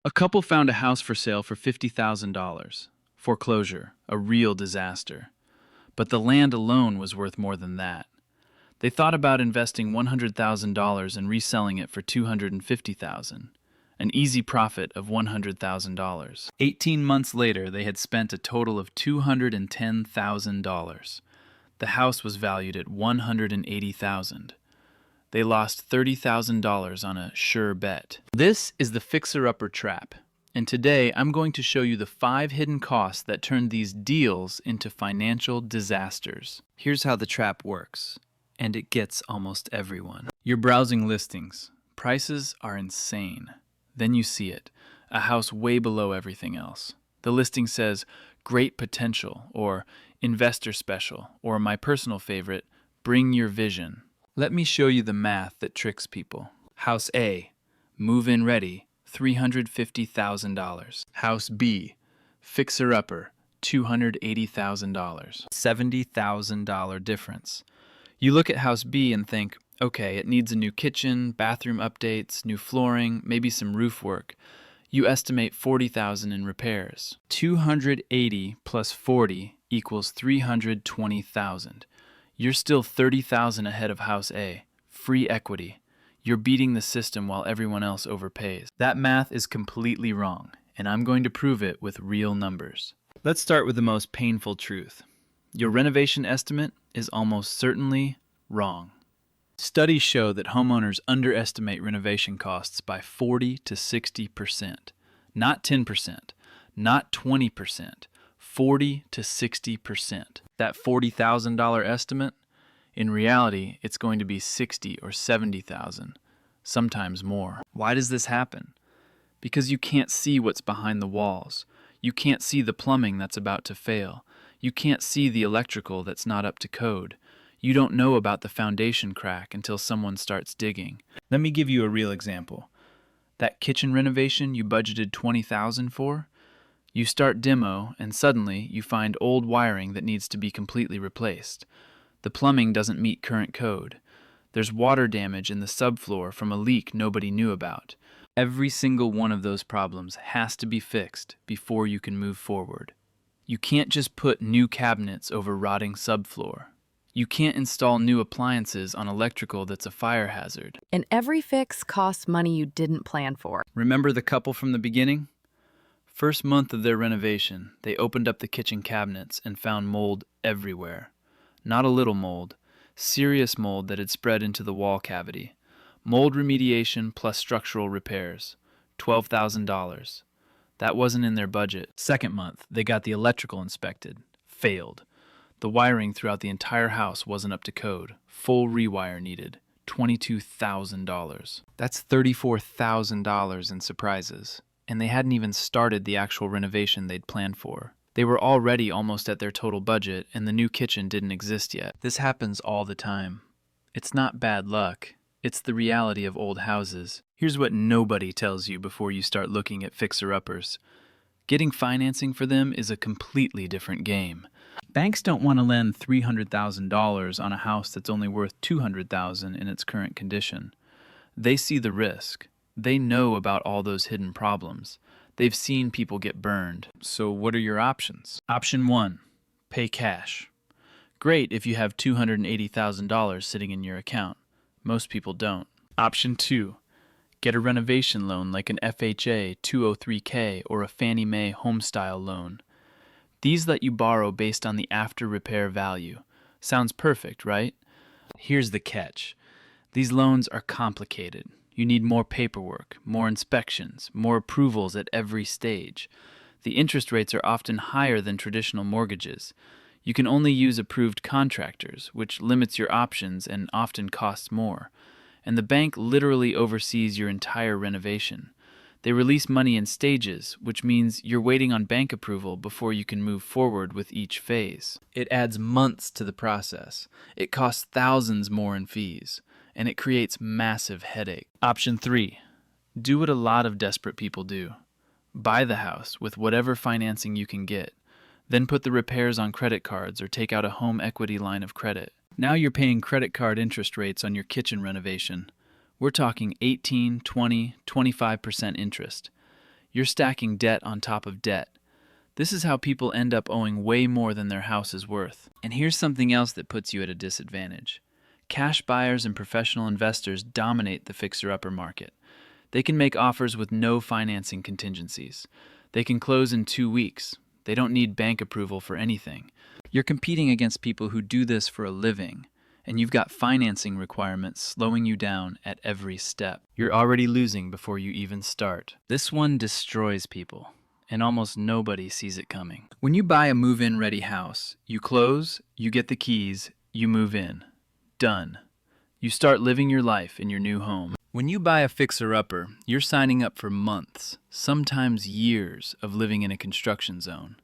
A couple found a house for sale for $50,000. Foreclosure, a real disaster. But the land alone was worth more than that. They thought about investing $100,000 and reselling it for $250,000, an easy profit of $100,000. 18 months later, they had spent a total of $210,000. The house was valued at $180,000. They lost $30,000 on a sure bet. This is the fixer-upper trap, and today I'm going to show you the 5 hidden costs that turn these deals into financial disasters. Here's how the trap works, and it gets almost everyone. You're browsing listings. Prices are insane. Then you see it, a house way below everything else. The listing says, "Great potential," or "Investor special," or my personal favorite, "Bring your vision." Let me show you the math that tricks people. House A, move-in ready, $350,000. House B, fixer-upper, $280,000. $70,000 difference. You look at House B and think, okay, it needs a new kitchen, bathroom updates, new flooring, maybe some roof work. You estimate $40,000 in repairs. 280 plus 40 equals $320,000. You're still $30,000 ahead of House A. Free equity. You're beating the system while everyone else overpays. That math is completely wrong, and I'm going to prove it with real numbers. Let's start with the most painful truth. Your renovation estimate is almost certainly wrong. Studies show that homeowners underestimate renovation costs by 40 to 60%. Not 10%, not 20%. 40 to 60%. That $40,000 estimate, in reality, it's going to be $60,000 or $70,000, sometimes more. Why does this happen? Because you can't see what's behind the walls. You can't see the plumbing that's about to fail. You can't see the electrical that's not up to code. You don't know about the foundation crack until someone starts digging. Let me give you a real example. That kitchen renovation you budgeted $20,000 for? You start demo, and suddenly you find old wiring that needs to be completely replaced. The plumbing doesn't meet current code. There's water damage in the subfloor from a leak nobody knew about. Every single one of those problems has to be fixed before you can move forward. You can't just put new cabinets over rotting subfloor. You can't install new appliances on electrical that's a fire hazard. And every fix costs money you didn't plan for. Remember the couple from the beginning? First month of their renovation, they opened up the kitchen cabinets and found mold everywhere. Not a little mold, serious mold that had spread into the wall cavity. Mold remediation plus structural repairs, $12,000. That wasn't in their budget. Second month, they got the electrical inspected. Failed. The wiring throughout the entire house wasn't up to code. Full rewire needed. $22,000. That's $34,000 in surprises. And they hadn't even started the actual renovation they'd planned for. They were already almost at their total budget, and the new kitchen didn't exist yet. This happens all the time. It's not bad luck. It's the reality of old houses. Here's what nobody tells you before you start looking at fixer-uppers. Getting financing for them is a completely different game. Banks don't want to lend $300,000 on a house that's only worth $200,000 in its current condition. They see the risk. They know about all those hidden problems. They've seen people get burned. So what are your options? Option 1, pay cash. Great if you have $280,000 sitting in your account. Most people don't. Option 2, get a renovation loan like an FHA 203K or a Fannie Mae homestyle loan. These let you borrow based on the after repair value. Sounds perfect, right? Here's the catch. These loans are complicated. You need more paperwork, more inspections, more approvals at every stage. The interest rates are often higher than traditional mortgages. You can only use approved contractors, which limits your options and often costs more. And the bank literally oversees your entire renovation. They release money in stages, which means you're waiting on bank approval before you can move forward with each phase. It adds months to the process. It costs thousands more in fees. And it creates massive headache. Option 3, do what a lot of desperate people do. Buy the house with whatever financing you can get. Then put the repairs on credit cards or take out a home equity line of credit. Now you're paying credit card interest rates on your kitchen renovation. We're talking 18, 20, 25% interest. You're stacking debt on top of debt. This is how people end up owing way more than their house is worth. And here's something else that puts you at a disadvantage. Cash buyers and professional investors dominate the fixer-upper market. They can make offers with no financing contingencies. They can close in 2 weeks. They don't need bank approval for anything. You're competing against people who do this for a living, and you've got financing requirements slowing you down at every step. You're already losing before you even start. This one destroys people, and almost nobody sees it coming. When you buy a move-in ready house, you close, you get the keys, you move in. Done. You start living your life in your new home. When you buy a fixer-upper, you're signing up for months, sometimes years, of living in a construction zone.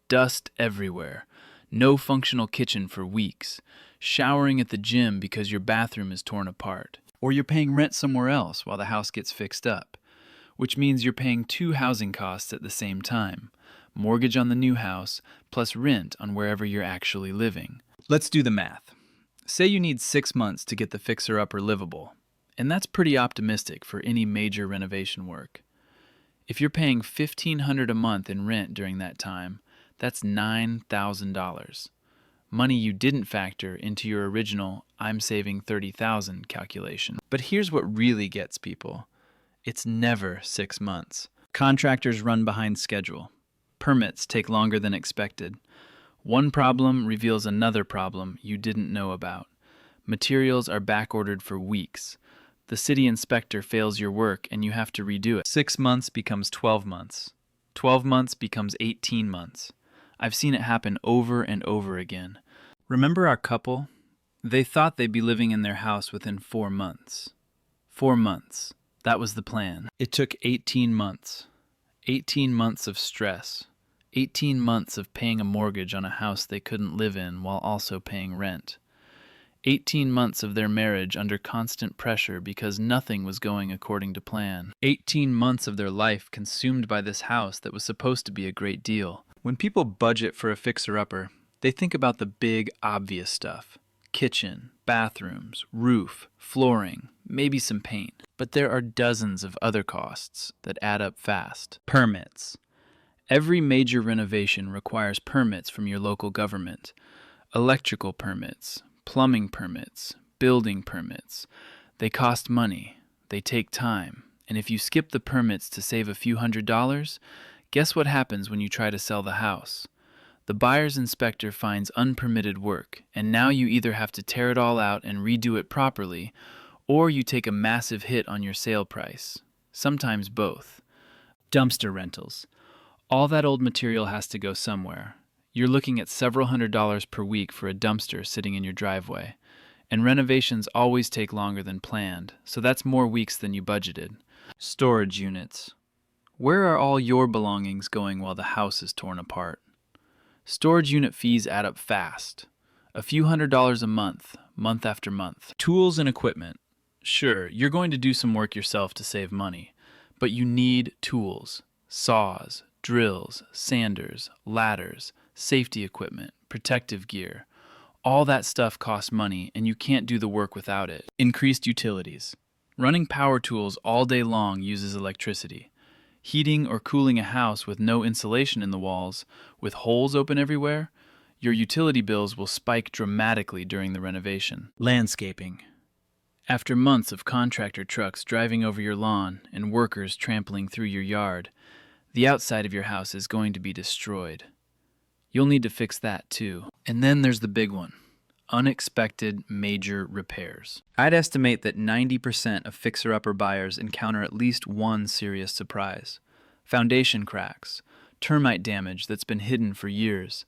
Dust everywhere. No functional kitchen for weeks. Showering at the gym because your bathroom is torn apart. Or you're paying rent somewhere else while the house gets fixed up. Which means you're paying 2 housing costs at the same time. Mortgage on the new house, plus rent on wherever you're actually living. Let's do the math. Say you need 6 months to get the fixer-upper livable. And that's pretty optimistic for any major renovation work. If you're paying $1,500 a month in rent during that time, that's $9,000. Money you didn't factor into your original "I'm saving $30,000" calculation. But here's what really gets people. It's never 6 months. Contractors run behind schedule. Permits take longer than expected. One problem reveals another problem you didn't know about. Materials are backordered for weeks. The city inspector fails your work and you have to redo it. 6 months becomes 12 months. 12 months becomes 18 months. I've seen it happen over and over again. Remember our couple? They thought they'd be living in their house within 4 months. 4 months. That was the plan. It took 18 months. 18 months of stress. 18 months of paying a mortgage on a house they couldn't live in while also paying rent. 18 months of their marriage under constant pressure because nothing was going according to plan. 18 months of their life consumed by this house that was supposed to be a great deal. When people budget for a fixer-upper, they think about the big, obvious stuff. Kitchen, bathrooms, roof, flooring, maybe some paint. But there are dozens of other costs that add up fast. Permits. Every major renovation requires permits from your local government. Electrical permits, plumbing permits, building permits. They cost money, they take time, and if you skip the permits to save a few $100s, guess what happens when you try to sell the house? The buyer's inspector finds unpermitted work, and now you either have to tear it all out and redo it properly, or you take a massive hit on your sale price. Sometimes both. Dumpster rentals. All that old material has to go somewhere. You're looking at several $100s per week for a dumpster sitting in your driveway. And renovations always take longer than planned, so that's more weeks than you budgeted. Storage units. Where are all your belongings going while the house is torn apart? Storage unit fees add up fast. A few $100s a month, month after month. Tools and equipment. Sure, you're going to do some work yourself to save money, but you need tools. Saws, drills, sanders, ladders, safety equipment, protective gear. All that stuff costs money, and you can't do the work without it. Increased utilities. Running power tools all day long uses electricity. Heating or cooling a house with no insulation in the walls, with holes open everywhere, your utility bills will spike dramatically during the renovation. Landscaping. After months of contractor trucks driving over your lawn and workers trampling through your yard, the outside of your house is going to be destroyed. You'll need to fix that too. And then there's the big one. Unexpected major repairs. I'd estimate that 90% of fixer-upper buyers encounter at least one serious surprise. Foundation cracks, termite damage that's been hidden for years,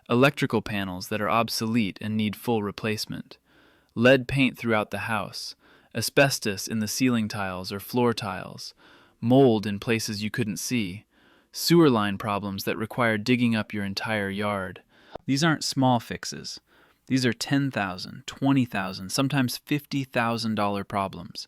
electrical panels that are obsolete and need full replacement, lead paint throughout the house, asbestos in the ceiling tiles or floor tiles, mold in places you couldn't see, sewer line problems that require digging up your entire yard. These aren't small fixes. These are $10,000, $20,000, sometimes $50,000 problems,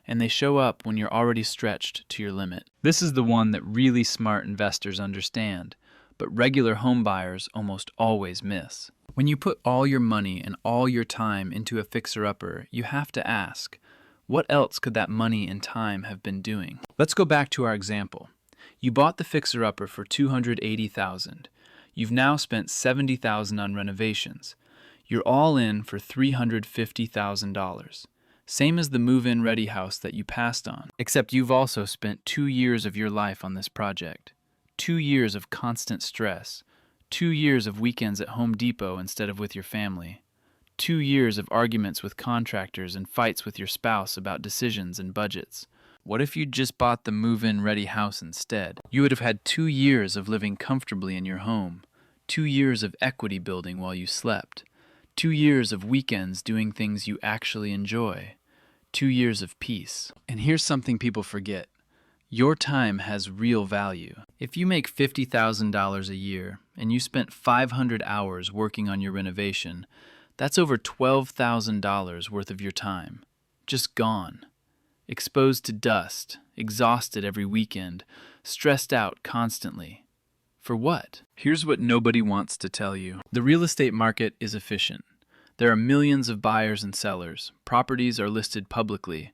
and they show up when you're already stretched to your limit. This is the one that really smart investors understand, but regular home buyers almost always miss. When you put all your money and all your time into a fixer-upper, you have to ask, what else could that money and time have been doing? Let's go back to our example. You bought the fixer-upper for $280,000. You've now spent $70,000 on renovations. You're all in for $350,000. Same as the move-in ready house that you passed on, except you've also spent 2 years of your life on this project. 2 years of constant stress. 2 years of weekends at Home Depot instead of with your family. 2 years of arguments with contractors and fights with your spouse about decisions and budgets. What if you'd just bought the move-in ready house instead? You would have had 2 years of living comfortably in your home. 2 years of equity building while you slept. 2 years of weekends doing things you actually enjoy. 2 years of peace. And here's something people forget. Your time has real value. If you make $50,000 a year and you spent 500 hours working on your renovation, that's over $12,000 worth of your time. Just gone. Exposed to dust, exhausted every weekend, stressed out constantly. For what? Here's what nobody wants to tell you. The real estate market is efficient. There are millions of buyers and sellers. Properties are listed publicly.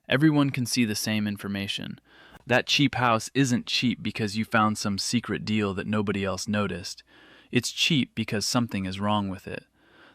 Everyone can see the same information. That cheap house isn't cheap because you found some secret deal that nobody else noticed. It's cheap because something is wrong with it.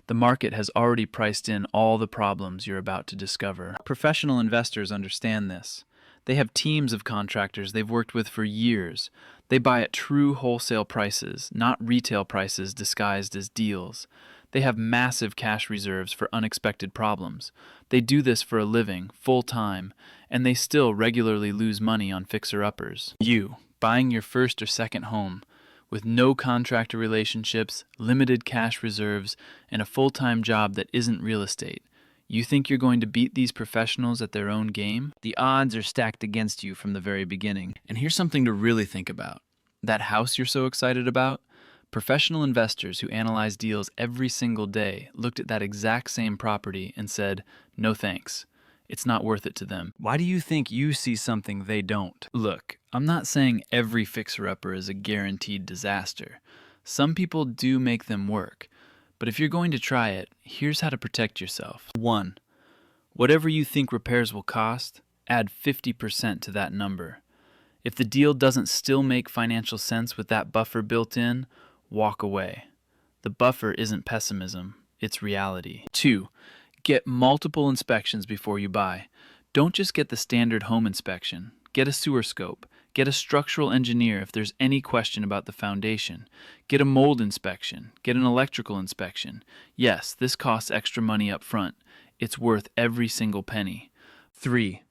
The market has already priced in all the problems you're about to discover. Professional investors understand this. They have teams of contractors they've worked with for years. They buy at true wholesale prices, not retail prices disguised as deals. They have massive cash reserves for unexpected problems. They do this for a living, full time, and they still regularly lose money on fixer-uppers. You, buying your first or second home, with no contractor relationships, limited cash reserves, and a full-time job that isn't real estate. You think you're going to beat these professionals at their own game? The odds are stacked against you from the very beginning. And here's something to really think about. That house you're so excited about? Professional investors who analyze deals every single day looked at that exact same property and said, no thanks. It's not worth it to them. Why do you think you see something they don't? Look, I'm not saying every fixer-upper is a guaranteed disaster. Some people do make them work. But if you're going to try it, here's how to protect yourself. 1. Whatever you think repairs will cost, add 50% to that number. If the deal doesn't still make financial sense with that buffer built in, walk away. The buffer isn't pessimism, it's reality. 2. Get multiple inspections before you buy. Don't just get the standard home inspection. Get a sewer scope. Get a structural engineer if there's any question about the foundation. Get a mold inspection. Get an electrical inspection. Yes, this costs extra money up front. It's worth every single penny. 3.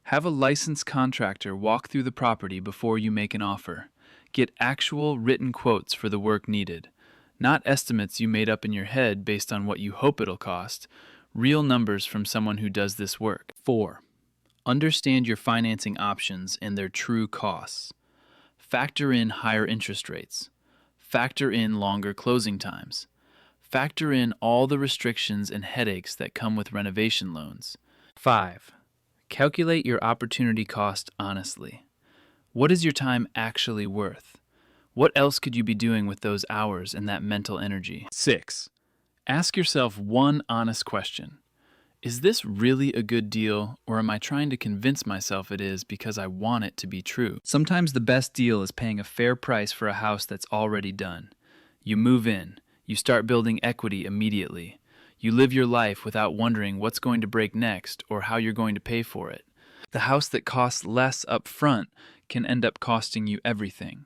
Have a licensed contractor walk through the property before you make an offer. Get actual written quotes for the work needed. Not estimates you made up in your head based on what you hope it'll cost. Real numbers from someone who does this work. 4. Understand your financing options and their true costs. Factor in higher interest rates. Factor in longer closing times. Factor in all the restrictions and headaches that come with renovation loans. 5. Calculate your opportunity cost honestly. What is your time actually worth? What else could you be doing with those hours and that mental energy? 6. Ask yourself one honest question. Is this really a good deal, or am I trying to convince myself it is because I want it to be true? Sometimes the best deal is paying a fair price for a house that's already done. You move in. You start building equity immediately. You live your life without wondering what's going to break next or how you're going to pay for it. The house that costs less up front can end up costing you everything.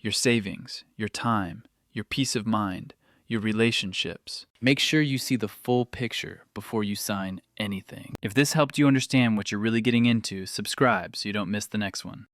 Your savings, your time, your peace of mind, your relationships. Make sure you see the full picture before you sign anything. If this helped you understand what you're really getting into, subscribe so you don't miss the next one.